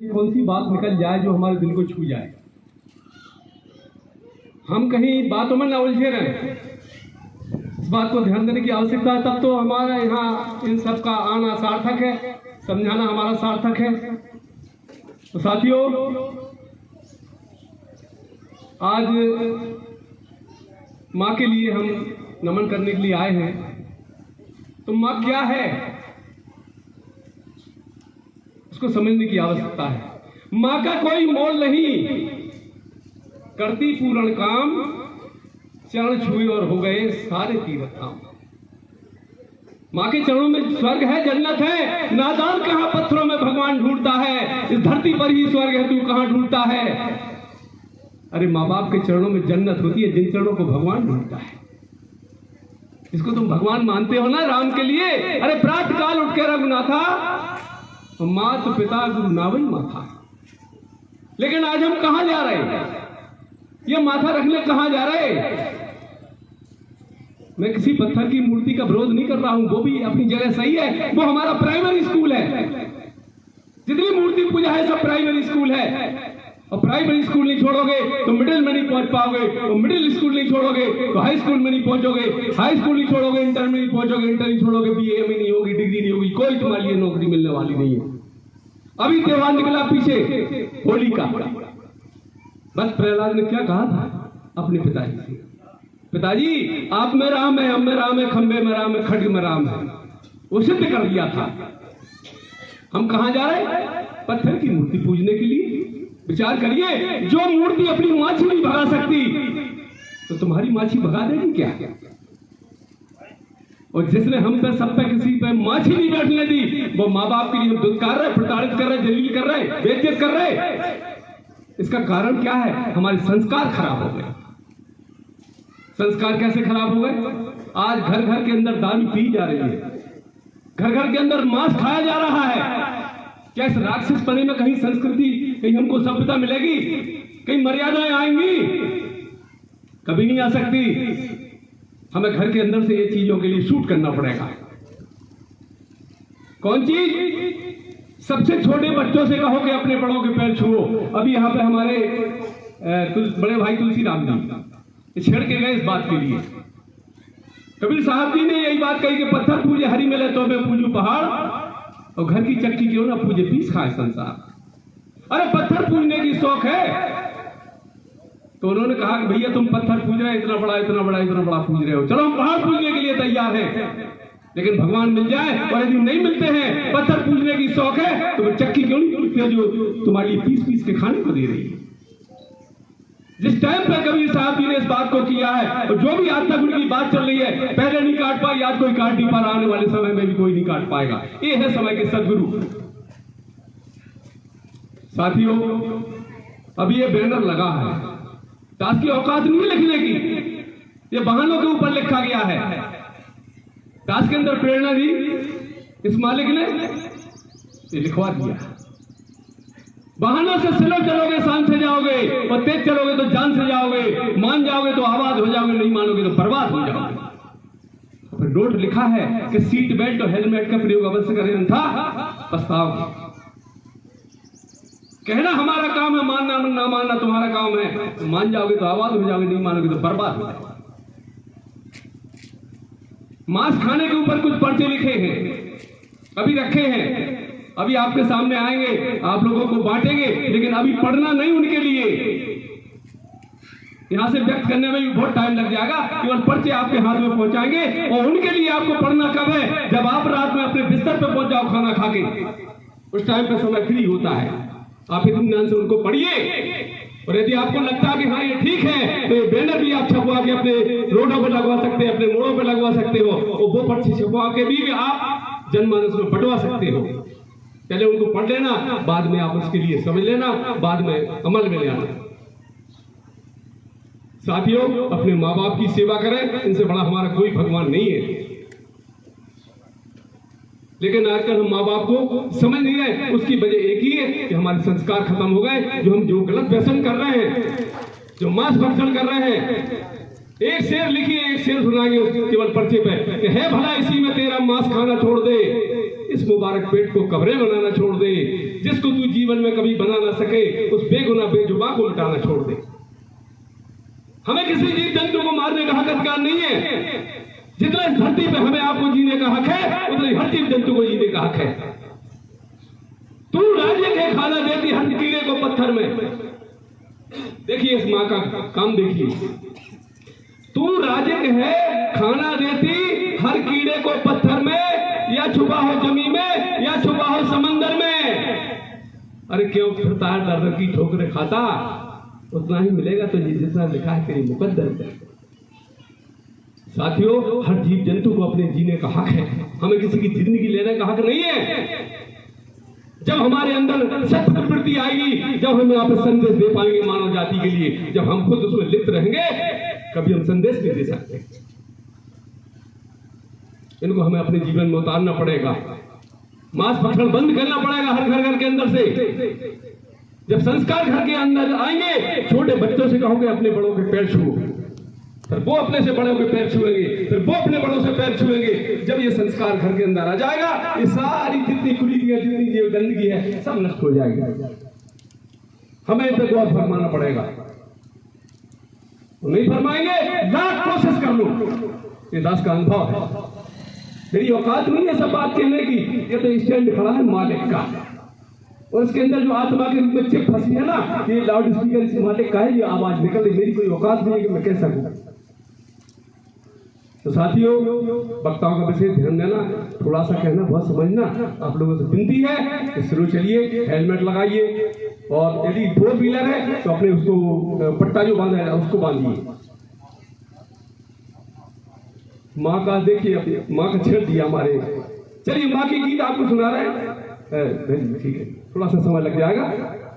कौन सी बात निकल जाए जो हमारे दिल को छू जाए, हम कहीं बातों में ना उलझे रहें। इस बात को ध्यान देने की आवश्यकता है, तब तो हमारा यहाँ इन सब का आना सार्थक है, समझाना हमारा सार्थक है। तो साथियों, आज माँ के लिए हम नमन करने के लिए आए हैं। तो माँ क्या है उसको समझने की आवश्यकता है। माँ का कोई मोल नहीं, करती पूर्ण काम, चरण छुए और हो गए सारे तीर्थ धाम। माँ के चरणों में स्वर्ग है, जन्नत है। नादान कहाँ पत्थरों में भगवान ढूंढता है, इस धरती पर ही स्वर्ग है, तू कहाँ ढूंढता है। अरे माँ बाप के चरणों में जन्नत होती है, जिन चरणों को भगवान ढूंढता है। इसको तुम भगवान मानते हो ना राम के लिए। अरे प्रातः काल उठ के रघुनाथा, मात पिता गुरु नावई माथा। लेकिन आज हम कहां जा रहे हैं, ये माथा रखने कहां जा रहे हैं। मैं किसी पत्थर की मूर्ति का विरोध नहीं कर रहा हूं, वो भी अपनी जगह सही है, वो हमारा प्राइमरी स्कूल है। जितनी मूर्ति पूजा है सब प्राइमरी स्कूल है। और प्राइमरी स्कूल नहीं छोड़ोगे तो मिडिल में नहीं पहुंच पाओगे, तो मिडिल स्कूल नहीं छोड़ोगे तो हाई स्कूल में नहीं पहुंचोगे, हाई स्कूल नहीं छोड़ोगे इंटर में नहीं पहुंचोगे, इंटर नहीं छोड़ोगे बीए में नहीं होगी, डिग्री नहीं होगी, कोई तुम्हारे लिए नौकरी मिलने वाली नहीं है। अभी त्योहार निकला पीछे होली का, बस प्रहलाद ने क्या कहा था अपने पिताजी से, पिताजी आप में राम है, हम में राम है, खंबे में राम है, खड्ग में राम है। वो सिद्ध कर दिया था। हम कहां जा रहे हैं, पत्थर की मूर्ति पूजने के लिए। विचार करिए, जो मूर्ति अपनी माछी नहीं भगा सकती तो तुम्हारी माछी भगा देगी क्या। और जिसने हम पे सब पे किसी पे माछी नहीं बैठने दी, वो माँ बाप के लिए दुत्कार रहे, प्रताड़ित कर रहे, जलील कर रहे, बेइज्जत कर रहे। इसका कारण क्या है, हमारे संस्कार खराब हो गए। संस्कार कैसे खराब हो गए, आज घर घर के अंदर दारू पी जा रही है, घर घर के अंदर मांस खाया जा रहा है। क्या इस राक्षस पने में कहीं संस्कृति, कहीं हमको सभ्यता मिलेगी, कहीं मर्यादाएं आएंगी? कभी नहीं आ सकती। हमें घर के अंदर से ये चीजों के लिए शूट करना पड़ेगा। कौन चीज, सबसे छोटे बच्चों से कहो कि अपने बड़ों के पैर छुओ। अभी यहाँ पे हमारे बड़े भाई तुलसीराम जी छेड़ के गए इस बात के लिए। कबीर साहब जी ने यही बात कही कि पत्थर पूजे हरी मिले तो मैं पूजू पहाड़, और घर की चक्की क्यों ना पूजे पीस खाए संसार। अरे पत्थर पूजने की शौक है तो उन्होंने कहा कि भैया तुम पत्थर पूज रहे हैं, इतना बड़ा इतना बड़ा इतना बड़ा पूज रहे हो, चलो हम पहाड़ पूजने के लिए तैयार हैं। लेकिन भगवान मिल जाए, और यदि नहीं मिलते हैं, पत्थर पूजने की शौक है, तो चक्की क्यों नहीं पूजते जो तुम्हारे लिए पीस पीस के खाने को दे रही है। जिस टाइम पर कबीर साहब जी ने इस बात को किया है, और जो भी आज तक उनकी बात चल रही है, पहले नहीं काट पाई, आज कोई काट नहीं पा रहा, आने वाले समय में भी कोई नहीं काट पाएगा। ये है समय के सदगुरु। साथियों, अभी ये बैनर लगा है, दास की औकात नहीं है लिखने की, ये बहानों के ऊपर लिखा गया है। दास के अंदर प्रेरणा दी इस मालिक ने, ये लिखवा दिया। बहानों से स्लो चलोगे शान से जाओगे, और तेज चलोगे तो जान से जाओगे, मान जाओगे तो आबाद हो जाओगे, नहीं मानोगे तो बर्बाद हो जाओगे। रोड लिखा है कि सीट बेल्ट और हेलमेट का प्रयोग अवश्य करें, अन्यथा पछताओगे। कहना हमारा काम है, मानना ना मानना तुम्हारा काम है। मान जाओगे तो आबाद हो जाओगे, नहीं मानोगे तो बर्बाद हो जाओगे। मांस खाने के ऊपर कुछ पर्चे लिखे हैं, अभी रखे हैं, अभी आपके सामने आएंगे, आप लोगों को बांटेंगे, लेकिन अभी पढ़ना नहीं उनके लिए। यहां से व्यक्त करने में भी बहुत टाइम लग जाएगा, केवल पर्चे आपके हाथ में पहुंचाएंगे। और उनके लिए आपको पढ़ना कब है, जब आप रात में अपने बिस्तर पर पहुंच जाओ खाना खा के, उस टाइम पे समय फ्री होता है। आप इत्मीनान से उनको पढ़िए। और यदि आपको लगता है कि हाँ ये ठीक है, तो ये बैनर भी आप छपवा के अपने रोडों पर लगवा सकते हैं, अपने मोड़ों पर लगवा सकते हो, और वो पर्ची छपवा के भी आप जनमानस में बंटवा सकते हो। पहले उनको पढ़ लेना, बाद में आप उसके लिए समझ लेना, बाद में अमल में ले आना। साथियों, अपने माँ बाप की सेवा करें, इनसे बड़ा हमारा कोई भगवान नहीं है। लेकिन आजकल हम माँ बाप को समझ नहीं रहे। उसकी वजह एक ही है कि हमारे संस्कार खत्म हो गए। जो गलत व्यसन कर रहे हैं, जो मांस भक्षण कर रहे हैं, एक शेर लिखिए, एक शेर सुनाएंगे केवल पर्चे पे कि है भला इसी में तेरा मांस खाना छोड़ दे। इस मुबारक पेट को कब्रें बनाना छोड़ दे। जिसको तू जीवन में कभी बना ना सके उस बेगुनाह बेजुबां को मिटाना छोड़ दे। हमें किसी जीव जंतु को मारने का हक अधिकार नहीं है। जितना इस धरती पे हमें आपको जीने का हक है उतना हर जीव जंतु को जीने का हक है। तू राज्य के खाना देती हर कीड़े को पत्थर में। देखिए इस माँ का काम देखिए। तू राजक है, खाना देती हर कीड़े को पत्थर में, या छुपा हो जमीन में या छुपा हो समंदर में। अरे क्यों फिरता है दर की ठोकरें खाता, उतना ही मिलेगा तो जितना लिखा है तेरी मुकद्दर में। साथियों, हर जीव जंतु को अपने जीने का हक है। हमें किसी की जिंदगी लेने का हक नहीं है। जब हमारे अंदर सत्य प्रवृत्ति आएगी, जब हम यहाँ पर संदेश दे पाएंगे मानव जाति के लिए, जब हम खुद उसमें लिप्त रहेंगे, कभी हम संदेश नहीं दे सकते। इनको हमें अपने जीवन में उतारना पड़ेगा। मांस भक्षण बंद करना पड़ेगा हर घर के अंदर से। जब संस्कार घर के अंदर आएंगे, छोटे बच्चों से कहोगे अपने बड़ों के पैर छुओ, फिर वो अपने से बड़ों के पैर छुएंगे, फिर वो अपने बड़ों से पैर छुएंगे। जब ये संस्कार घर के अंदर आ जाएगा, ये सारी जितनी कुरीतियां, जितनी जो गंदगी है, सब नष्ट हो जाएगी। हमें इन पर गौर फरमाना पड़ेगा। नहीं फरमाएंगे, लाख कोशिश कर लो। ये दास का अनुभव है। मेरी औकात नहीं है सब बात कहने की। ये तो स्टैंड खड़ा है मालिक का, और इसके अंदर जो आत्मा के रूप में चिप फंसी है ना, ये लाउड स्पीकर इस मालिक का है, ये आवाज निकल रही। मेरी कोई औकात नहीं है कि मैं कह सकूं। तो साथियों, वक्ताओं का विशेष ध्यान देना, थोड़ा सा कहना बहुत समझना। आप लोगों से विनती है कि शुरू चलिए, हेलमेट लगाइए, और यदि 4 व्हीलर है तो अपने उसको पट्टा जो बांधा है उसको बांधिए। माँ का देखिए, माँ का छेड़ दिया हमारे। चलिए माँ की गीत आपको सुना रहे हैं। ठीक है, थोड़ा सा समय लग जाएगा।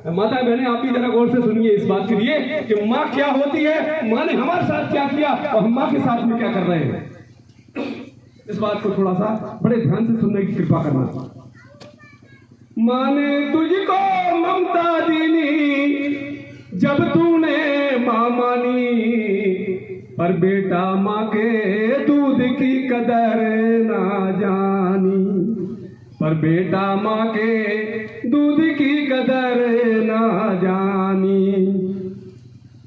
माता बहने आप भी जरा गौर से सुनिए इस बात के लिए कि माँ क्या होती है, माँ ने हमारे साथ क्या किया और हम माँ के साथ में क्या कर रहे हैं। इस बात को थोड़ा सा बड़े ध्यान से सुनने की कृपा करना। माँ ने तुझको ममता दीनी जब तूने माँ मानी, पर बेटा माँ के दूध की कदर ना जानी, पर बेटा माँ के दूध की कदर ना जानी।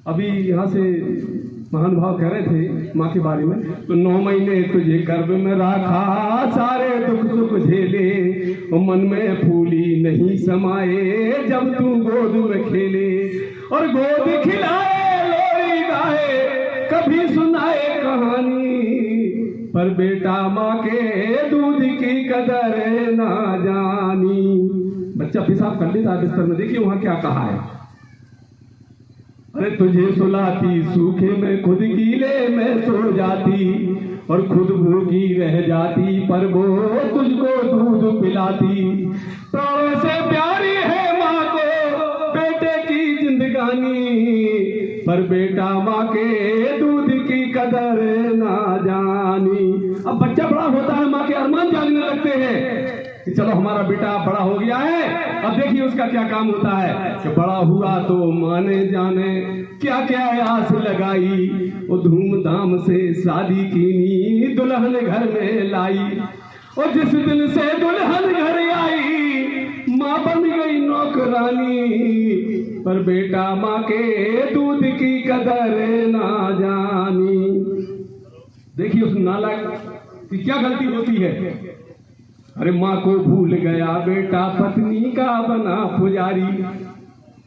अभी यहाँ से महानुभाव कह रहे थे माँ के बारे में, तो 9 महीने तुझे गर्भ में रखा, सारे दुख सुख झेले, मन में फूली नहीं समाए, जब तू गोद में खेले, और गोद खिलाए लोरी गाए, कभी सुनाए कहानी, पर बेटा माँ के दूध की कदर ना जानी। बच्चा पेशाब कर लेता है बिस्तर में, देखिए वहां क्या कहा है। अरे तुझे सुलाती सूखे में खुद गीले में सो जाती, और खुद भूखी रह जाती, पर वो तुझको दूध पिलाती। प्राणों से प्यारी है माँ को बेटे की जिंदगानी, पर बेटा माँ के दूध की कदर ना जानी। अब बच्चा बड़ा होता है, माँ के अरमान जानने लगते हैं कि चलो हमारा बेटा बड़ा हो गया है। अब देखिए उसका क्या काम होता है कि बड़ा हुआ तो माने जाने क्या क्या आस लगाई, वो धूमधाम से शादी कीनी, दुल्हन घर में लाई, और जिस दिन से दुल्हन घर आई, माँ बन गई नौकरानी, पर बेटा माँ के दूध की कदर ना जानी। देखिए उस नालायक की क्या गलती होती है। अरे माँ को भूल गया बेटा, पत्नी का बना पुजारी।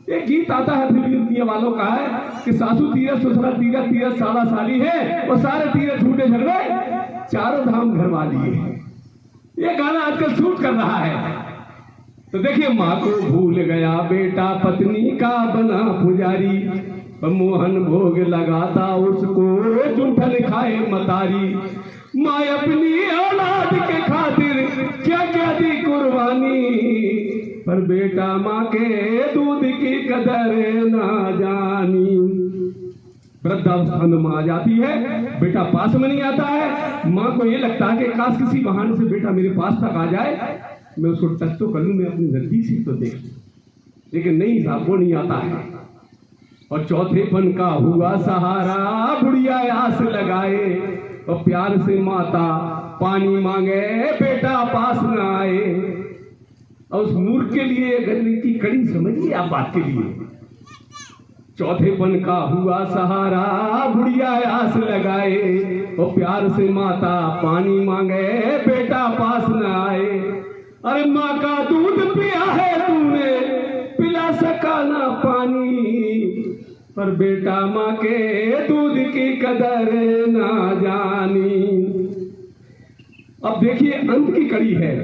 एक गीत आता है फिल्म दुनिया वालों का है कि सासू तीरथ, ससुरा तीरथ, तीरथ साला साली है, और सारे तीरथ छूटे झगड़े, चारों धाम घर वाली है। ये गाना आजकल शूट कर रहा है। तो देखिए, माँ को भूल गया बेटा, पत्नी का बना पुजारी, मोहन भोग लगाता उसको, चुंठन खाए मतारी। माँ अपनी औलाद के खातिर क्या क्या दी कुर्बानी, पर बेटा माँ के दूध की कदर ना जानी। वृद्धावस्था में माँ आ जाती है, बेटा पास में नहीं आता है। माँ को ये लगता है कि काश किसी बहाने से बेटा मेरे पास तक आ जाए, मैं उसको टच तो करूं, मैं अपनी नजदीक से तो देख, लेकिन नहीं साहब, वो नहीं आता है। और चौथेपन का हुआ सहारा, बुढ़िया आस लगाए, और प्यार से माता पानी मांगे बेटा पास न आए। और उस मूर्ख के लिए गले की कड़ी समझिए आप बात के लिए। चौथेपन का हुआ सहारा बुढ़िया आस लगाए, और प्यार से माता पानी मांगे बेटा पास न आए। अरे माँ का दूध पिया है तूने, पिला सका ना पानी, पर बेटा माँ के दूध की कदर ना जानी। अब देखिए अंत की कड़ी है।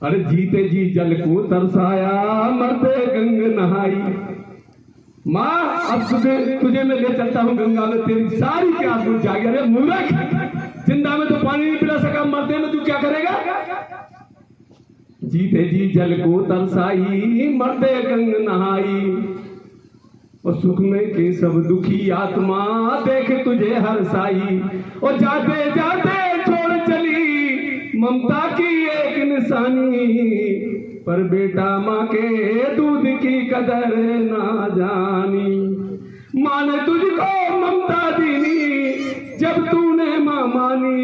अरे जीते जी जल को तरसाया, मरते गंग नहाई। माँ अब तुझे मैं ले चलता हूँ गंगा में, तेरी सारी प्यास बुझ जाएगी। अरे मूर्ख, जिंदा में तो पानी नहीं पिला सका, मरते में तू क्या करेगा? जीते जी जल को तरसाई, मरते गंग नहाई। और सुख में के सब दुखी आत्मा देख तुझे हरसाई। और जाते जाते छोड़ चली ममता की एक निशानी, पर बेटा माँ के दूध की कदर ना जानी। माँ ने तुझको ममता दीनी जब तूने माँ मानी,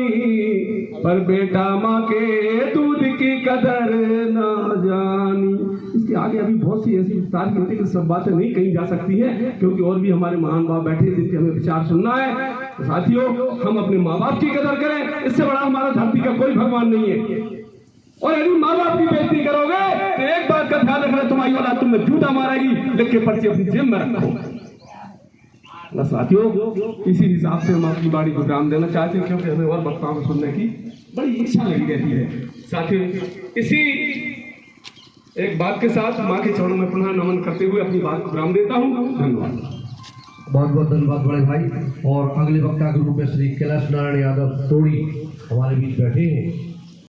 पर बेटा माँ के दूध की कदर ना जानी। इसके आगे अभी बहुत सी ऐसी विस्तार की होती है कि सब बातें नहीं कही जा सकती हैं, क्योंकि और भी हमारे महान बाप बैठे हैं जिनके हमें विचार सुनना है। तो साथियों, हम अपने माँ बाप की कदर करें, इससे बड़ा हमारा धरती का कोई भगवान नहीं है। और यदि माँ बाप की बेइज्जती करोगे तो एक बात का ध्यान रखना, तुम्हारी औलाद तुम्हें जूता मारेगी। लिख के पर्ची अपनी जेब में रखो। बस साथियों, इसी हिसाब से हम अपनी बाड़ी को विराम देना चाहते हैं, क्योंकि हमें और वक्ताओं को सुनने की बड़ी इच्छा लगी रहती है। साथियों, इसी एक बात के साथ माँ के चरणों में पुनः नमन करते हुए अपनी बात को विराम देता हूँ। धन्यवाद। बहुत बहुत धन्यवाद बड़े भाई। और अगले वक्ता के रूप में श्री कैलाश नारायण यादव तोड़ी हमारे बीच बैठे हैं।